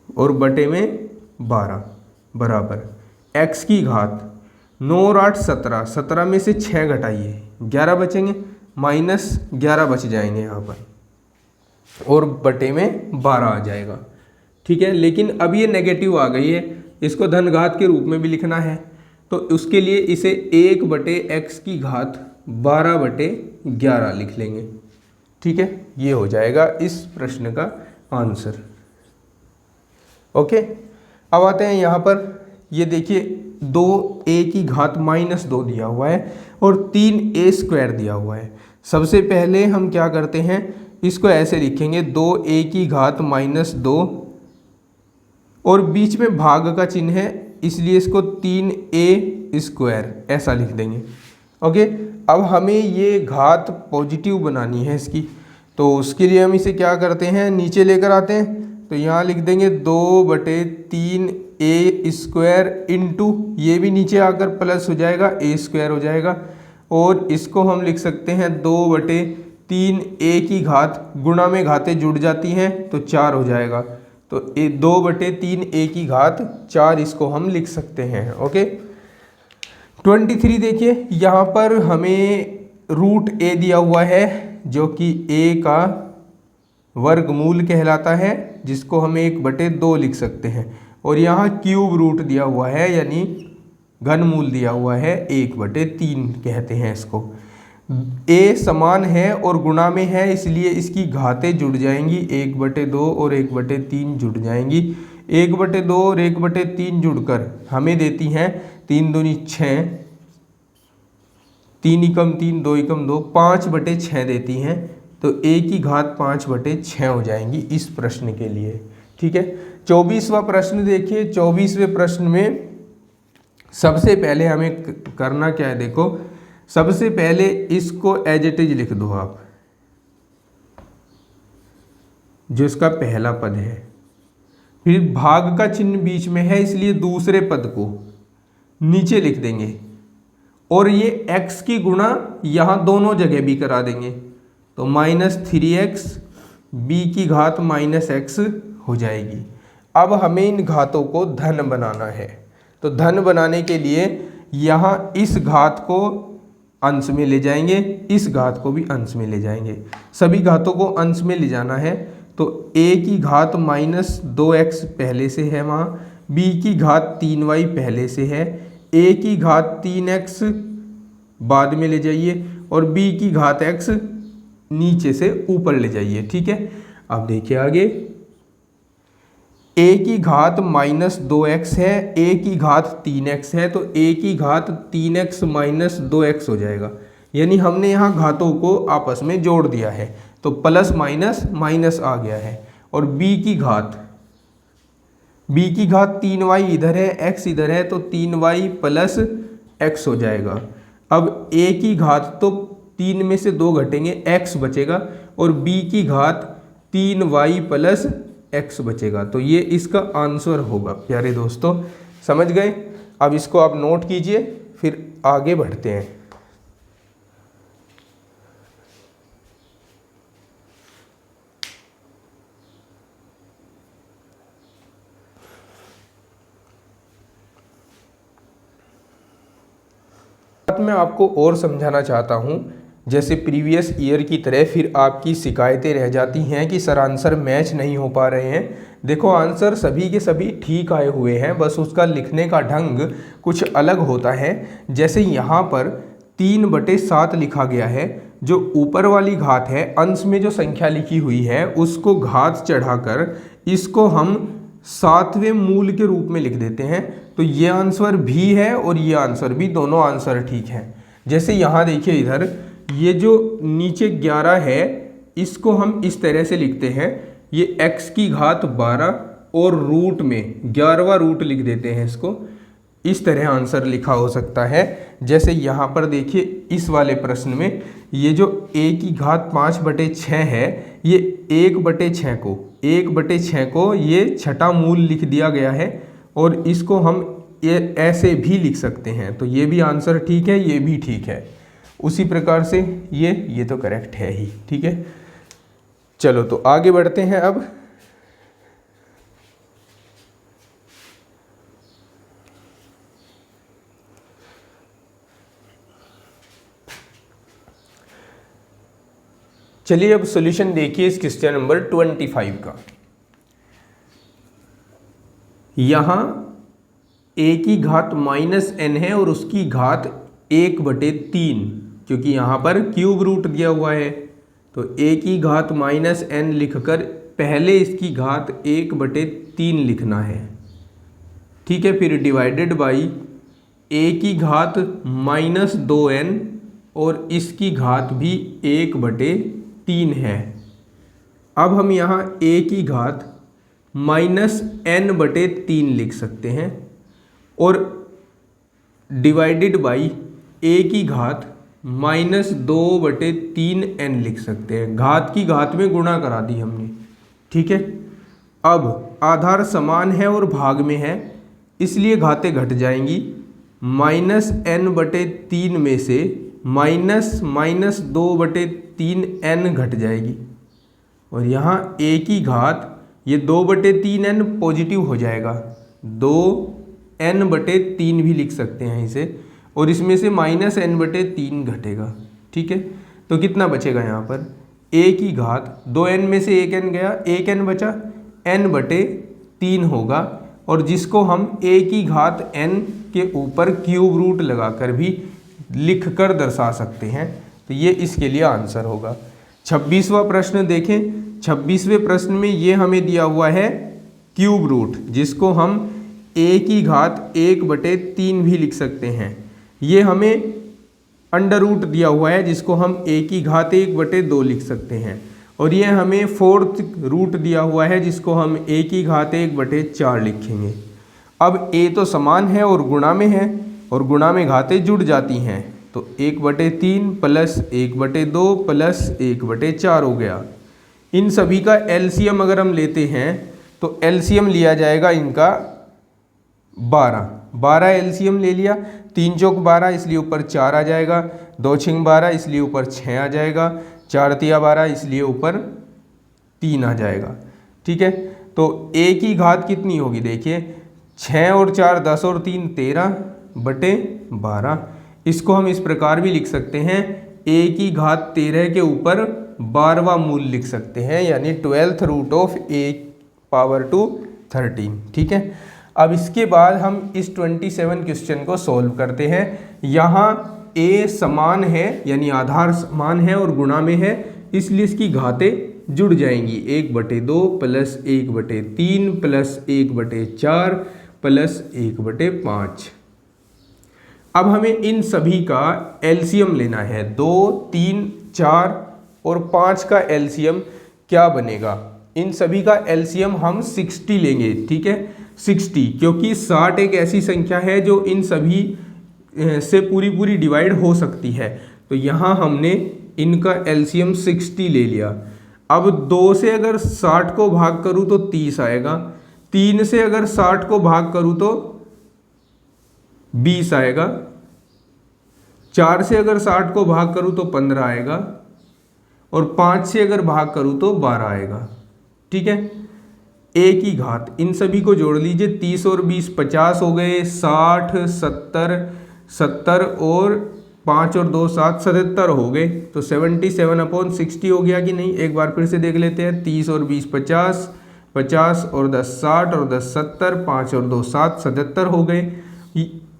और बटे में 12 बराबर x की घात 9 और 8 17, 17 में से 6 घटाइए, 11 बचेंगे, -11 बच जाएंगे यहाँ पर, और बटे में 12 आ जाएगा। ठीक है, लेकिन अब ये नेगेटिव आ गई है, इसको धन घात के रूप में भी लिखना है, तो उसके लिए इसे 1/x की घात 12/11 लिख लेंगे। ठीक है, ये हो जाएगा इस प्रश्न का आंसर। ओके, अब आते हैं यहाँ पर, ये देखिए 2a की घात -2 दिया हुआ है और 3a² दिया हुआ है। सबसे पहले हम क्या करते हैं, इसको ऐसे लिखेंगे 2a की घात -2 और बीच में भाग का चिन्ह है, इसलिए इसको 3a² ऐसा लिख देंगे। ओके, अब हमें ये घात पॉजिटिव बनानी है इसकी, तो उसके लिए हम इसे क्या करते हैं, नीचे लेकर आते हैं, तो यहाँ लिख देंगे 2/3a² इंटू, ये भी नीचे आकर प्लस हो जाएगा, a² हो जाएगा, और इसको हम लिख सकते हैं 2/3a की घात, गुणा में घातें जुड़ जाती हैं तो 4 हो जाएगा, तो 2/3a की घात 4 इसको हम लिख सकते हैं। ओके, 23 देखिए, यहाँ पर हमें √a दिया हुआ है जो कि a का वर्गमूल कहलाता है, जिसको हम 1/2 लिख सकते हैं, और यहाँ क्यूब रूट दिया हुआ है यानी घनमूल दिया हुआ है, 1/3 कहते हैं इसको। a समान है और गुणा में है, इसलिए इसकी घातें जुड़ जाएंगी, 1/2 और 1/3 जुड़ जाएंगी। 1/2 और 1/3 जुड़कर हमें देती हैं 3 दूनी 6, 3 एकम 3, 2 एकम 2, 5/6 देती हैं, तो a की घात 5/6 हो जाएंगी इस प्रश्न के लिए। ठीक है, 24वां प्रश्न देखिए। 24वें प्रश्न में सबसे पहले हमें करना क्या है, देखो सबसे पहले इसको एज इट इज लिख दो आप, जो इसका पहला पद है, फिर भाग का चिन्ह बीच में है इसलिए दूसरे पद को नीचे लिख देंगे, और ये x की गुणा यहाँ दोनों जगह भी करा देंगे, तो -3x b की घात -x हो जाएगी। अब हमें इन घातों को धन बनाना है, तो धन बनाने के लिए यहाँ इस घात को अंश में ले जाएंगे, इस घात को भी अंश में ले जाएंगे, सभी घातों को अंश में ले जाना है, तो a की घात -2x पहले से है वहाँ, b की घात 3y पहले से है, a की घात 3x बाद में ले जाइए, और b की घात x नीचे से ऊपर ले जाइए। ठीक है, अब देखिए आगे, a की घात -2x है, a की घात 3x है, तो a की घात 3x - 2x हो जाएगा, यानी हमने यहाँ घातों को आपस में जोड़ दिया है, तो प्लस माइनस माइनस आ गया है, और b की घात 3y इधर है, x इधर है, तो 3y + x हो जाएगा। अब a की घात तो 3 में से 2 घटेंगे, x बचेगा, और b की घात 3y + x बचेगा, तो ये इसका आंसर होगा। प्यारे दोस्तों, समझ गए? अब इसको आप नोट कीजिए, फिर आगे बढ़ते हैं। मैं आपको और समझाना चाहता हूँ, जैसे प्रीवियस ईयर की तरह फिर आपकी शिकायतें रह जाती हैं कि सर आंसर मैच नहीं हो पा रहे हैं। देखो, आंसर सभी के सभी ठीक आए हुए हैं, बस उसका लिखने का ढंग कुछ अलग होता है। जैसे यहाँ पर 3/7 लिखा गया है, जो ऊपर वाली घात है, अंश में जो संख्या लिखी हुई है उसको घात चढ़ाकर इसको हम 7वें मूल के रूप में लिख देते हैं, तो ये आंसर भी है और ये आंसर भी, दोनों आंसर ठीक हैं। जैसे यहाँ देखिए, इधर ये जो नीचे 11 है, इसको हम इस तरह से लिखते हैं, ये x की घात 12 और रूट में 11वां रूट लिख देते हैं इसको, इस तरह आंसर लिखा हो सकता है। जैसे यहाँ पर देखिए, इस वाले प्रश्न में ये जो a की घात 5/6 है, ये 1/6 को ये छठा मूल लिख दिया गया है, और इसको हम ये ऐसे भी लिख सकते हैं, तो ये भी आंसर ठीक है, ये भी ठीक है। उसी प्रकार से ये तो करेक्ट है ही। ठीक है, चलो तो आगे बढ़ते हैं। अब चलिए अब सॉल्यूशन देखिए इस क्वेश्चन नंबर 25 का। यहाँ a की घात -n है और उसकी घात 1/3, क्योंकि यहाँ पर क्यूब रूट दिया हुआ है तो a की घात -n लिखकर पहले इसकी घात 1/3 लिखना है। ठीक है, फिर डिवाइडेड बाई a की घात -2n और इसकी घात भी 1/3 है। अब हम यहाँ a की घात -n/3 लिख सकते हैं और डिवाइडेड बाई a की घात -2/3n लिख सकते हैं। घात की घात में गुणा करा दी हमने। ठीक है, अब आधार समान है और भाग में है इसलिए घातें घट जाएंगी। -n/3 में से -2/3n घट जाएगी और यहाँ a की घात ये 2/3n पॉजिटिव हो जाएगा, 2n/3 भी लिख सकते हैं इसे, और इसमें से -n/3 घटेगा। ठीक है, तो कितना बचेगा यहाँ पर a की घात 2n में से 1n गया, 1n बचा, n/3 होगा और जिसको हम a की घात n के ऊपर क्यूब रूट लगाकर भी लिख कर दर्शा सकते हैं। तो ये इसके लिए आंसर होगा। 26वां प्रश्न देखें। 26वें प्रश्न में ये हमें दिया हुआ है क्यूब रूट, जिसको हम a की घात 1/3 भी लिख सकते हैं। ये हमें अंडर रूट दिया हुआ है जिसको हम a की घात 1/2 लिख सकते हैं और ये हमें फोर्थ रूट दिया हुआ है जिसको हम a की घात 1/4 लिखेंगे। अब a तो समान है और गुणा में है और गुणा में घातें जुड़ जाती हैं, तो 1/3 प्लस 1/2 प्लस 1/4 हो गया। इन सभी का एलसीएम अगर हम लेते हैं तो एलसीएम लिया जाएगा इनका 12 एलसीएम ले लिया। 3 चौक 12 इसलिए ऊपर 4 आ जाएगा, 2 छिंग 12 इसलिए ऊपर 6 आ जाएगा, 4 तिया 12 इसलिए ऊपर 3 आ जाएगा। ठीक है, तो a की घात कितनी होगी देखिए, 6 और 4 10 और 3 13/12। इसको हम इस प्रकार भी लिख सकते हैं, a की घात 13 के ऊपर 12वां मूल लिख सकते हैं, यानी 12th रूट ऑफ a⁻13। ठीक है, अब इसके बाद हम इस 27 क्वेश्चन को सॉल्व करते हैं। यहाँ a समान है यानी आधार समान है और गुणा में है इसलिए इसकी घातें जुड़ जाएंगी, 1/2 प्लस 1/3 प्लस 1/4 प्लस 1/5। अब हमें इन सभी का एलसीएम लेना है। 2, 3, 4 और 5 का एलसीएम क्या बनेगा? इन सभी का एलसीएम हम 60 लेंगे। ठीक है, 60, क्योंकि 60 एक ऐसी संख्या है जो इन सभी से पूरी डिवाइड हो सकती है, तो यहाँ हमने इनका एलसीएम 60 ले लिया। अब 2 से अगर 60 को भाग करूँ तो 30 आएगा, 3 से अगर 60 को भाग करूँ तो 20 आएगा, 4 से अगर 60 को भाग करूँ तो 15 आएगा और 5 से अगर भाग करूँ तो 12 आएगा। ठीक है, a की घात इन सभी को जोड़ लीजिए, 30 और 20 50 हो गए, 60 70 और 5 और 2 7 77 हो गए, तो 77/60 हो गया कि नहीं? एक बार फिर से देख लेते हैं। 30 और 20 50, 50 और 10 60 और 10 70, 5 और 2 7 77 हो गए।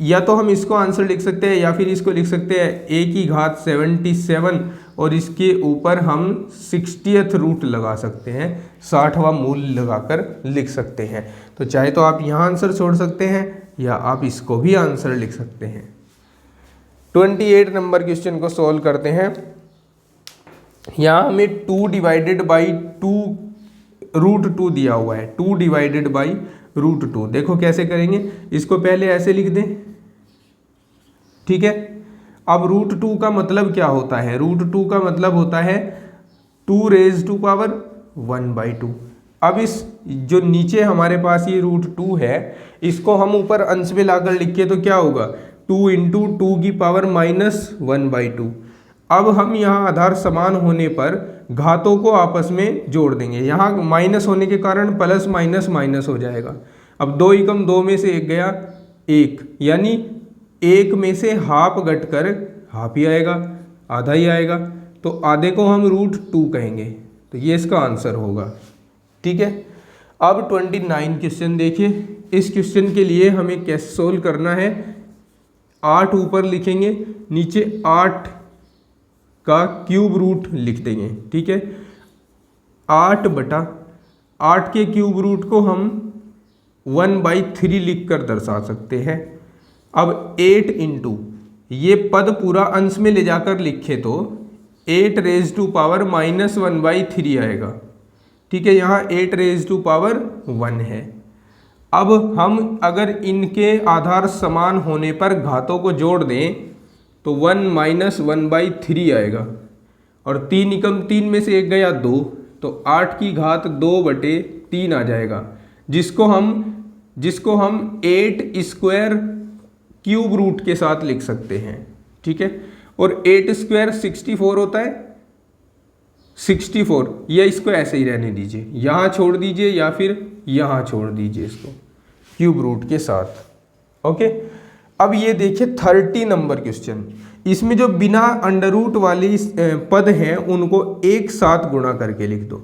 या तो हम इसको आंसर लिख सकते हैं या फिर इसको लिख सकते हैं a की घात 77 और इसके ऊपर हम 60th रूट लगा सकते हैं, 60वां मूल लगाकर लिख सकते हैं। तो चाहे तो आप यहाँ आंसर छोड़ सकते हैं या आप इसको भी आंसर लिख सकते हैं। 28 नंबर क्वेश्चन को सॉल्व करते हैं। यहाँ हमें 2 डिवाइडेड बाई 2√2 दिया हुआ है, 2 डिवाइडेड बाई √2। देखो कैसे करेंगे, इसको पहले ऐसे लिख दें। ठीक है, अब √2 का मतलब क्या होता है? √2 का मतलब होता है 2⁻1/2। अब इस जो नीचे हमारे पास ये √2 है, इसको हम ऊपर अंश में लाकर लिखे तो क्या होगा? 2 × 2⁻1/2। अब हम यहाँ आधार समान होने पर घातों को आपस में जोड़ देंगे। यहाँ माइनस होने के कारण प्लस माइनस माइनस हो जाएगा। अब 2 × 2 में से 1 गया 1, यानी 1 में से हाफ घटकर हाफ ही आएगा, आधा ही आएगा। तो आधे को हम √2 कहेंगे, तो ये इसका आंसर होगा। ठीक है, अब 29 क्वेश्चन देखिए। इस क्वेश्चन के लिए हमें कैसे सोल्व करना है, 8 ऊपर लिखेंगे, नीचे 8 का क्यूब रूट लिख देंगे। ठीक है, 8 के क्यूब रूट को हम 1/3 लिख कर दर्शा सकते हैं। अब 8 इंटू ये पद पूरा अंश में ले जाकर लिखे तो 8 रेज़ टू पावर -1/3 आएगा। ठीक है, यहाँ 8 रेज़ टू पावर 1 है। अब हम अगर इनके आधार समान होने पर घातों को जोड़ दें तो 1 - 1/3 आएगा, और 3 एकम 3 में से 1 गया 2, तो 8 की घात 2/3 आ जाएगा, जिसको हम 8 स्क्वायर क्यूब रूट के साथ लिख सकते हैं। ठीक है, और 8 स्क्वायर 64 होता है, 64, या इसको ऐसे ही रहने दीजिए, यहाँ छोड़ दीजिए या फिर यहाँ छोड़ दीजिए इसको क्यूब रूट के साथ। ओके, अब ये देखिए 30 नंबर क्वेश्चन। इसमें जो बिना अंडर रूट वाले पद हैं उनको एक साथ गुणा करके लिख दो,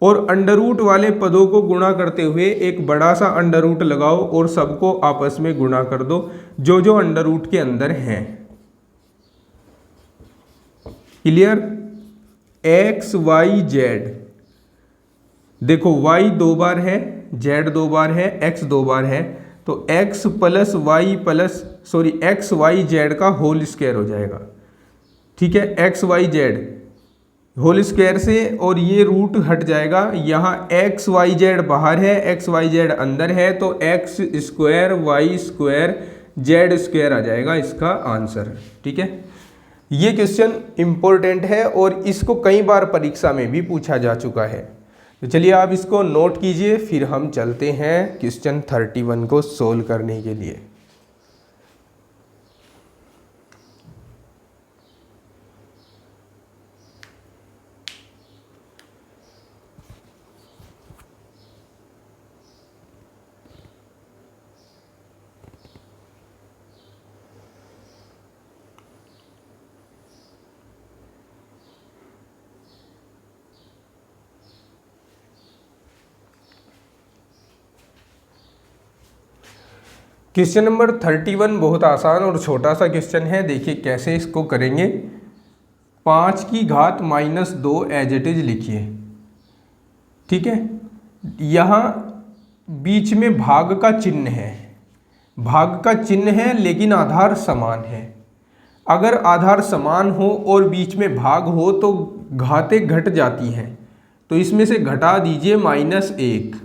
और अंडर रूट वाले पदों को गुणा करते हुए एक बड़ा सा अंडर रूट लगाओ और सबको आपस में गुणा कर दो जो जो अंडर रूट के अंदर हैं। क्लियर? x y z, देखो y 2 बार है, z 2 बार है, x 2 बार है, तो x y z का होल स्क्वायर हो जाएगा। ठीक है, x y z whole square से, और ये रूट हट जाएगा, यहाँ x y z बाहर है, x y z अंदर है, तो x square y square z square आ जाएगा इसका आंसर। ठीक है, ये क्वेश्चन इम्पोर्टेंट है और इसको कई बार परीक्षा में भी पूछा जा चुका है। तो चलिए आप इसको नोट कीजिए, फिर हम चलते हैं क्वेश्चन 31 को सोल्व करने के लिए। क्वेश्चन नंबर 31 बहुत आसान और छोटा सा क्वेश्चन है। देखिए कैसे इसको करेंगे। 5 की घात -2 एज इट इज लिखिए। ठीक है, यहाँ बीच में भाग का चिन्ह है, भाग का चिन्ह है लेकिन आधार समान है। अगर आधार समान हो और बीच में भाग हो तो घातें घट जाती हैं, तो इसमें से घटा दीजिए -1,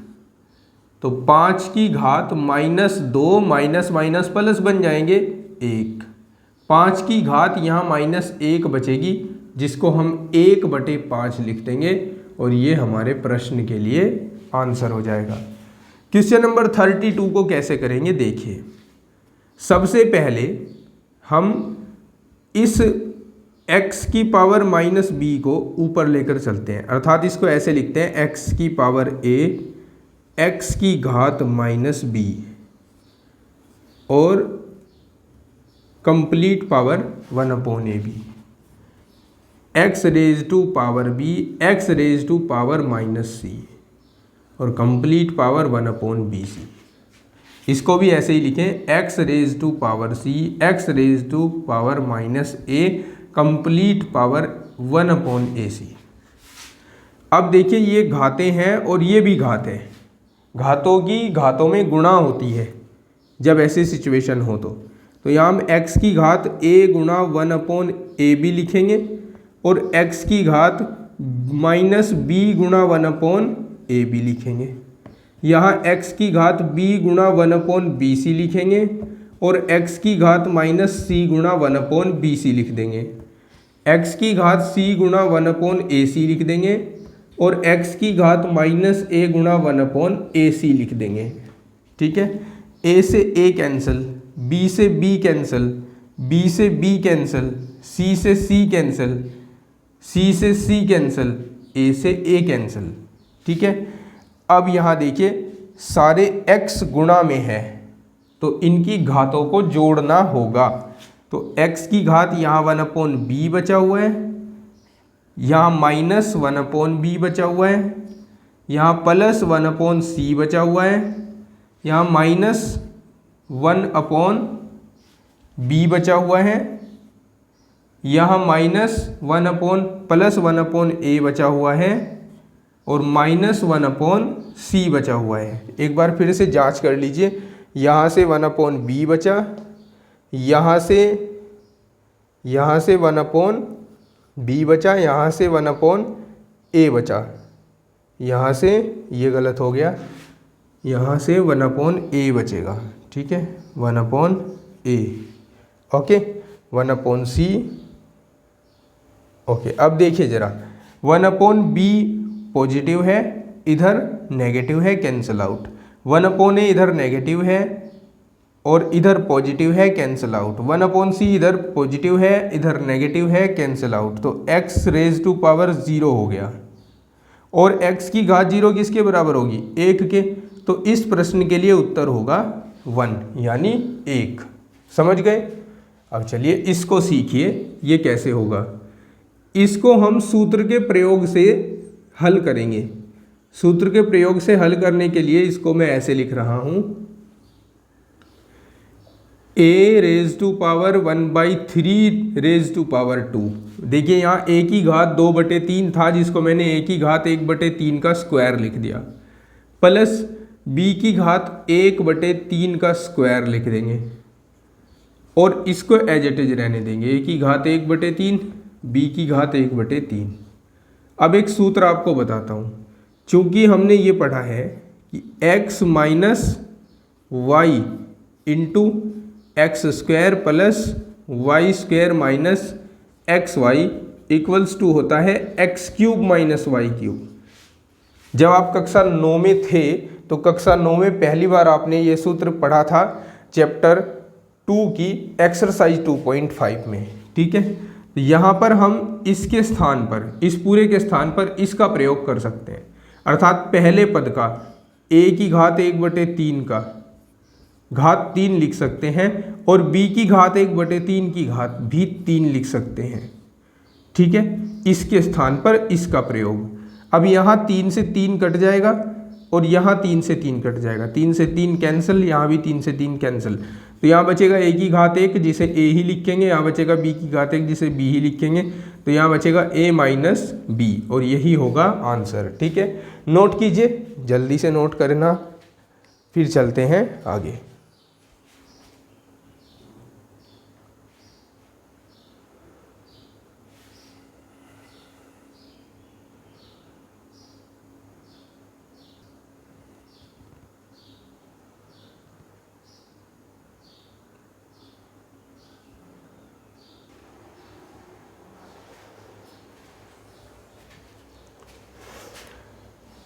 तो 5 की घात -2 माइनस माइनस प्लस बन जाएंगे 1। 5 की घात यहाँ -1 बचेगी, जिसको हम 1/5 लिख देंगे और ये हमारे प्रश्न के लिए आंसर हो जाएगा। क्वेश्चन नंबर 32 को कैसे करेंगे देखिए। सबसे पहले हम इस x की पावर -b को ऊपर लेकर चलते हैं, अर्थात इसको ऐसे लिखते हैं x की पावर a, x की घात -b और complete power 1/ab, x raise to power b, x raise to power -c और कंप्लीट पावर 1/bc। इसको भी ऐसे ही लिखें, x raise to power c, x raise to power -a, complete power 1/ac। अब देखिए ये घातें हैं और ये भी घात है, घातों की घातों में गुणा होती है जब ऐसी सिचुएशन हो तो यहाँ हम x की घात a गुणा 1/ab लिखेंगे और x की घात -b गुणा 1/ab लिखेंगे। यहाँ x की घात b गुणा 1/bc लिखेंगे और x की घात -c गुणा 1/bc लिख देंगे। x की घात c गुणा 1/ac लिख देंगे और x की घात -a गुणा 1/ac लिख देंगे। ठीक है, a से a कैंसिल, b से b कैंसिल, b से b कैंसिल, c से c कैंसिल, c से c कैंसिल, a से a कैंसिल। ठीक है, अब यहाँ देखिए सारे x गुणा में है तो इनकी घातों को जोड़ना होगा। तो x की घात यहाँ 1/b बचा हुआ है, यहाँ माइनस 1/b बचा हुआ है, यहाँ प्लस 1/c बचा हुआ है, यहाँ माइनस 1/b बचा हुआ है, यहाँ माइनस 1/+1/a बचा हुआ है और माइनस 1/c बचा हुआ है। एक बार फिर से जांच कर लीजिए, यहाँ से 1/b बचा, यहाँ से 1/b बचा, यहाँ से 1/a बचा, यहाँ से ये गलत हो गया, यहाँ से 1/a बचेगा। ठीक है, 1/a, ओके, 1/c, ओके। अब देखिए ज़रा, 1/b पॉजिटिव है, इधर नेगेटिव है, कैंसिल आउट। 1/a इधर नेगेटिव है और इधर पॉजिटिव है, कैंसिल आउट। 1/c इधर पॉजिटिव है, इधर नेगेटिव है, कैंसिल आउट। तो x रेज टू पावर 0 हो गया और x की घात 0 किसके बराबर होगी? 1 के। तो इस प्रश्न के लिए उत्तर होगा 1 यानी 1। समझ गए? अब चलिए इसको सीखिए, ये कैसे होगा। इसको हम सूत्र के प्रयोग से हल करेंगे। सूत्र के प्रयोग से हल करने के लिए इसको मैं ऐसे लिख रहा हूं, a raise to power 1/3 raise to power 2। देखिए यहाँ a की घात 2/3 था, जिसको मैंने a की घात 1/3 का स्क्वायर लिख दिया, प्लस b की घात 1/3 का स्क्वायर लिख देंगे और इसको एज इट इज रहने देंगे, a की घात 1/3, b की घात 1/3। अब एक सूत्र आपको बताता हूँ, चूँकि हमने ये पढ़ा है कि x minus y into x square plus y square minus x y equals to होता है x cube minus y cube. जब आप कक्षा 9 में थे तो कक्षा 9 में पहली बार आपने ये सूत्र पढ़ा था चैप्टर 2 की एक्सरसाइज 2.5 में। ठीक है, यहाँ पर हम इसके स्थान पर, इस पूरे के स्थान पर इसका प्रयोग कर सकते हैं, अर्थात पहले पद का a की घात 1/3 का घात 3 लिख सकते हैं और b की घात 1/3 की घात भी 3 लिख सकते हैं। ठीक है, इसके स्थान पर इसका प्रयोग। अब यहाँ 3 से 3 कट जाएगा और यहाँ 3 से 3 कट जाएगा, 3 से 3 कैंसिल, यहाँ भी 3 से 3 कैंसिल। तो यहाँ बचेगा a की घात 1 जिसे a ही लिखेंगे, यहाँ बचेगा b की घात 1 जिसे b ही लिखेंगे, तो यहाँ बचेगा a माइनस b और यही होगा आंसर। ठीक है, नोट कीजिए, जल्दी से नोट करना, फिर चलते हैं आगे।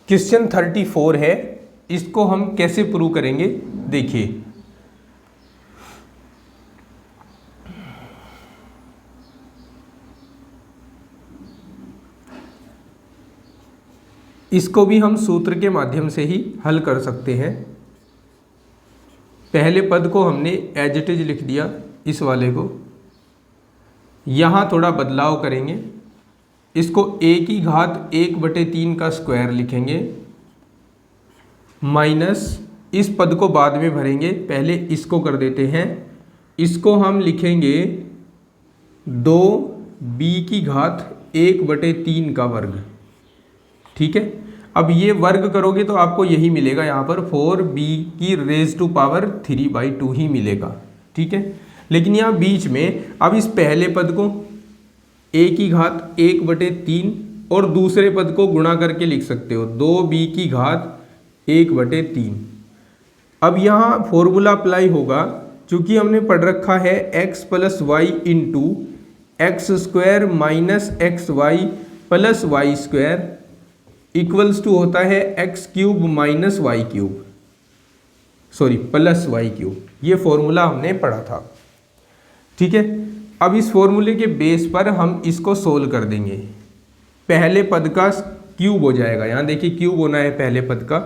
क्वेश्चन 34 है, इसको हम कैसे प्रूव करेंगे देखिए। इसको भी हम सूत्र के माध्यम से ही हल कर सकते हैं। पहले पद को हमने एज इट इज लिख दिया, इस वाले को यहाँ थोड़ा बदलाव करेंगे, इसको a की घात 1/3 का स्क्वायर लिखेंगे, माइनस इस पद को बाद में भरेंगे, पहले इसको कर देते हैं। इसको हम लिखेंगे 2b की घात 1/3 का वर्ग। ठीक है, अब ये वर्ग करोगे तो आपको यही मिलेगा, यहाँ पर 4b की रेज टू पावर 3/2 ही मिलेगा। ठीक है, लेकिन यहाँ बीच में अब इस पहले पद को a की घात 1/3 और दूसरे पद को गुणा करके लिख सकते हो, 2b की घात 1/3। अब यहाँ फॉर्मूला अप्लाई होगा, चूँकि हमने पढ़ रखा है x plus y into x square minus x y plus y square equals to होता है x cube minus y cube, sorry plus y cube. ये फॉर्मूला हमने पढ़ा था। ठीक है, अब इस फॉर्मूले के बेस पर हम इसको सोल्व कर देंगे। पहले पद का क्यूब हो जाएगा, यहाँ देखिए क्यूब होना है पहले पद का,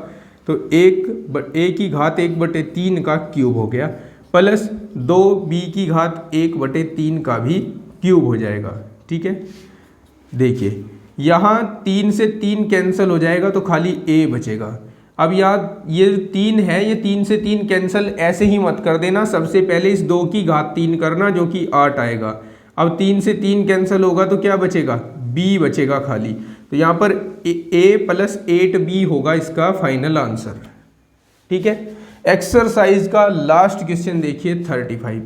तो a की घात 1/3 का क्यूब हो गया, प्लस 2b की घात 1/3 का भी क्यूब हो जाएगा। ठीक है, देखिए यहाँ 3 से 3 कैंसिल हो जाएगा तो खाली a बचेगा। अब याद ये 3 है, ये 3 से 3 कैंसिल ऐसे ही मत कर देना, सबसे पहले इस 2 की घात 3 करना जो कि 8 आएगा। अब 3 से 3 कैंसिल होगा तो क्या बचेगा, b बचेगा खाली। तो यहाँ पर a प्लस 8b होगा इसका फाइनल आंसर। ठीक है। एक्सरसाइज का लास्ट क्वेश्चन देखिए 35।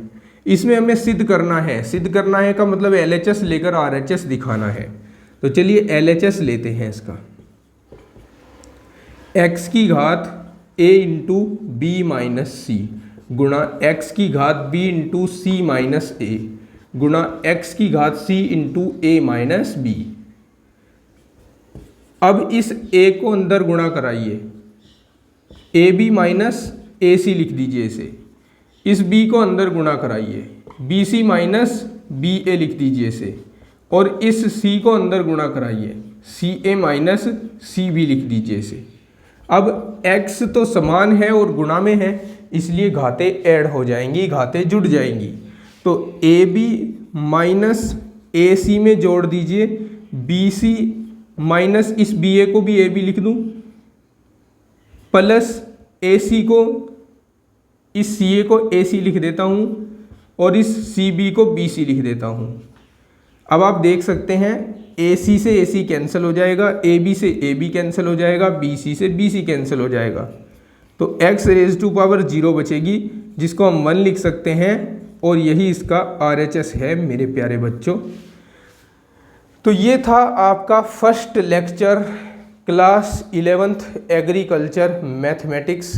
इसमें हमें सिद्ध करना है, सिद्ध करना है का मतलब LHS लेकर RHS दिखाना है। तो चलिए LHS लेते हैं इसका। x की घात a into b minus c गुणा x की घात b into c minus a गुणा x की घात c into a minus b. अब इस a को अंदर गुणा कराइए, ए बी माइनस ए सी लिख दीजिए इसे। इस b को अंदर गुणा कराइए, बी सी माइनस बी ए लिख दीजिए इसे। और इस c को अंदर गुणा कराइए, सी ए माइनस सी बी लिख दीजिए इसे। अब x तो समान है और गुणा में है, इसलिए घातें ऐड हो जाएंगी, घातें जुड़ जाएंगी। तो ए बी माइनस ए सी में जोड़ दीजिए बी सी माइनस इस बी ए को भी ए बी लिख दूँ प्लस ए सी को, इस सी ए को ए सी लिख देता हूँ और इस सी बी को बी सी लिख देता हूँ। अब आप देख सकते हैं ए सी से ए सी कैंसिल हो जाएगा, ए बी से ए बी कैंसिल हो जाएगा, बी सी से बी सी कैंसिल हो जाएगा। तो x रेज़ टू पावर 0 बचेगी जिसको हम 1 लिख सकते हैं और यही इसका RHS है मेरे प्यारे बच्चों। तो ये था आपका first lecture class 11th agriculture mathematics,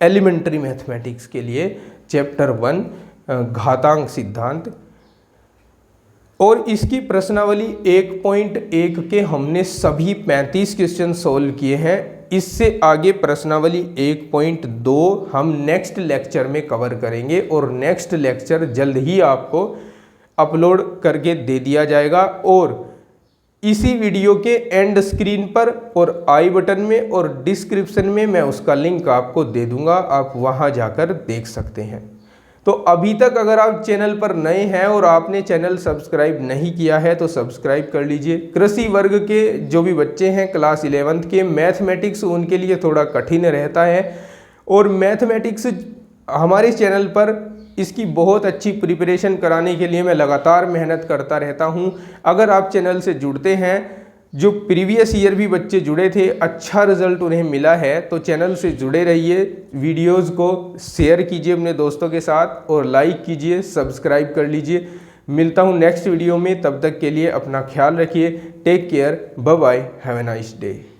elementary mathematics के लिए चैप्टर 1 घातांक सिद्धांत। और इसकी प्रश्नावली 1.1 के हमने सभी 35 क्वेश्चन सॉल्व किए हैं। इससे आगे प्रश्नावली 1.2 हम नेक्स्ट लेक्चर में कवर करेंगे और नेक्स्ट लेक्चर जल्द ही आपको अपलोड करके दे दिया जाएगा। और इसी वीडियो के एंड स्क्रीन पर और आई बटन में और डिस्क्रिप्शन में मैं उसका लिंक आपको दे दूंगा, आप वहां जाकर देख सकते हैं। तो अभी तक अगर आप चैनल पर नए हैं और आपने चैनल सब्सक्राइब नहीं किया है तो सब्सक्राइब कर लीजिए। कृषि वर्ग के जो भी बच्चे हैं क्लास 11th के, मैथमेटिक्स उनके लिए थोड़ा कठिन रहता है और मैथमेटिक्स हमारे चैनल पर इसकी बहुत अच्छी प्रिपरेशन कराने के लिए मैं लगातार मेहनत करता रहता हूं। अगर आप चैनल से जुड़ते हैं, जो प्रीवियस ईयर भी बच्चे जुड़े थे, अच्छा रिजल्ट उन्हें मिला है, तो चैनल से जुड़े रहिए। वीडियोस को शेयर कीजिए अपने दोस्तों के साथ और लाइक कीजिए, सब्सक्राइब कर लीजिए। मिलता हूं नेक्स्ट वीडियो में, तब तक के लिए अपना ख्याल रखिए। Take care, bye bye, have a nice day.